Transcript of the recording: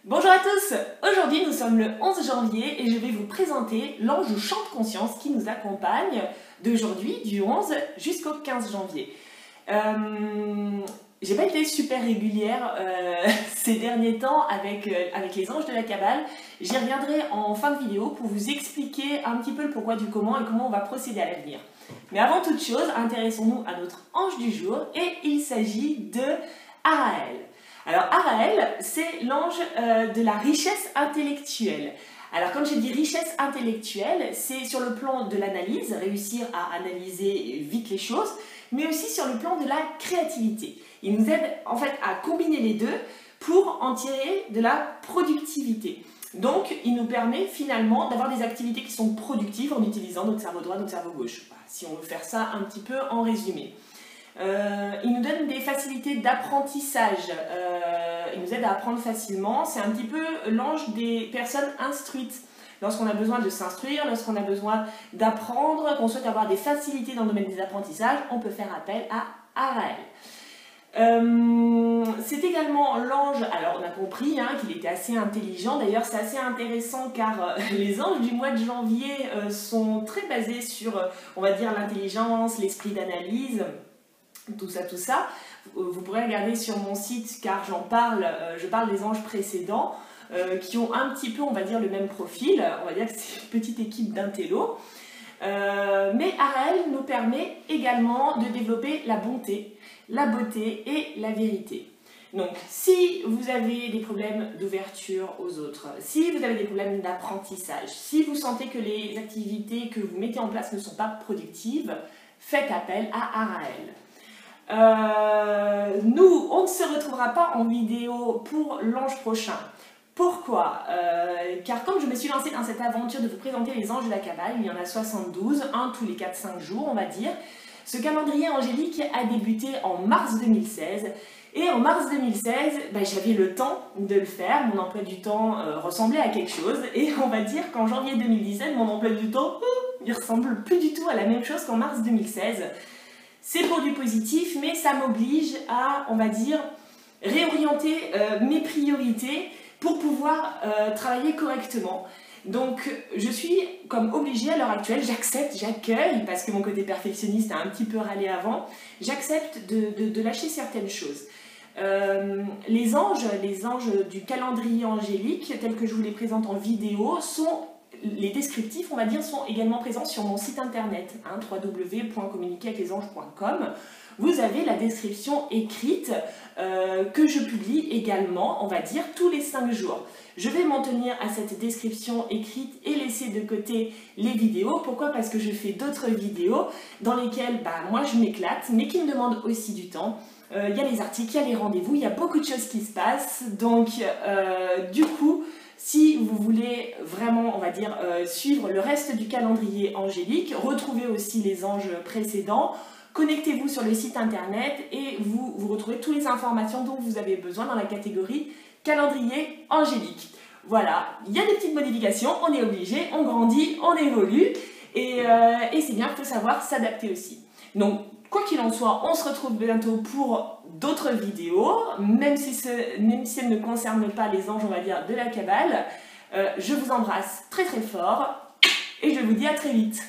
Bonjour à tous, aujourd'hui nous sommes le 11 janvier et je vais vous présenter l'ange champ de conscience qui nous accompagne d'aujourd'hui, du 11 jusqu'au 15 janvier. J'ai pas été super régulière ces derniers temps avec les anges de la Kabbale. J'y reviendrai en fin de vidéo pour vous expliquer un petit peu le pourquoi du comment et comment on va procéder à l'avenir. Mais avant toute chose, intéressons-nous à notre ange du jour et il s'agit de Araël. Alors Araël, c'est l'ange de la richesse intellectuelle. Alors quand je dis richesse intellectuelle, c'est sur le plan de l'analyse, réussir à analyser vite les choses, mais aussi sur le plan de la créativité. Il nous aide en fait à combiner les deux pour en tirer de la productivité. Donc il nous permet finalement d'avoir des activités qui sont productives en utilisant notre cerveau droit, notre cerveau gauche. Voilà, si on veut faire ça un petit peu en résumé. Il nous donne des facilités d'apprentissage, il nous aide à apprendre facilement, c'est un petit peu l'ange des personnes instruites. Lorsqu'on a besoin de s'instruire, lorsqu'on a besoin d'apprendre, qu'on souhaite avoir des facilités dans le domaine des apprentissages, on peut faire appel à Araël. C'est également l'ange, alors on a compris qu'il était assez intelligent, d'ailleurs c'est assez intéressant car les anges du mois de janvier sont très basés sur, on va dire, l'intelligence, l'esprit d'analyse, tout ça. Vous pourrez regarder sur mon site car je parle des anges précédents qui ont un petit peu, on va dire, le même profil, on va dire que c'est une petite équipe d'intello. Mais Araël nous permet également de développer la bonté, la beauté et la vérité. Donc, si vous avez des problèmes d'ouverture aux autres, si vous avez des problèmes d'apprentissage, si vous sentez que les activités que vous mettez en place ne sont pas productives, faites appel à Araël. Nous, on ne se retrouvera pas en vidéo pour l'ange prochain. Pourquoi car comme je me suis lancée dans cette aventure de vous présenter les anges de la Kabbale, il y en a 72, un tous les 4-5 jours on va dire. Ce calendrier angélique a débuté en mars 2016 et en mars 2016, j'avais le temps de le faire, mon emploi du temps ressemblait à quelque chose et on va dire qu'en janvier 2017, mon emploi du temps, il ressemble plus du tout à la même chose qu'en mars 2016. C'est pour du positif, mais ça m'oblige à, on va dire, réorienter mes priorités pour pouvoir travailler correctement. Donc je suis comme obligée à l'heure actuelle, j'accepte, j'accueille, parce que mon côté perfectionniste a un petit peu râlé avant, j'accepte de lâcher certaines choses. Les anges du calendrier angélique, tels que je vous les présente en vidéo, les descriptifs, on va dire, sont également présents sur mon site internet, www.communiqueraveclesanges.com. Vous avez la description écrite que je publie également, on va dire, tous les 5 jours. Je vais m'en tenir à cette description écrite et laisser de côté les vidéos. Pourquoi? Parce que je fais d'autres vidéos dans lesquelles moi je m'éclate, mais qui me demandent aussi du temps. Il y a les articles, il y a les rendez-vous, il y a beaucoup de choses qui se passent. Donc, du coup, si vous voulez vraiment, on va dire, suivre le reste du calendrier angélique, retrouvez aussi les anges précédents, connectez-vous sur le site internet et vous retrouvez toutes les informations dont vous avez besoin dans la catégorie calendrier angélique. Voilà, il y a des petites modifications, on est obligé, on grandit, on évolue et c'est bien, il faut savoir s'adapter aussi. Donc, quoi qu'il en soit, on se retrouve bientôt pour d'autres vidéos, même si elles ne concernent pas les anges, on va dire, de la Kabbale. Je vous embrasse très très fort et je vous dis à très vite.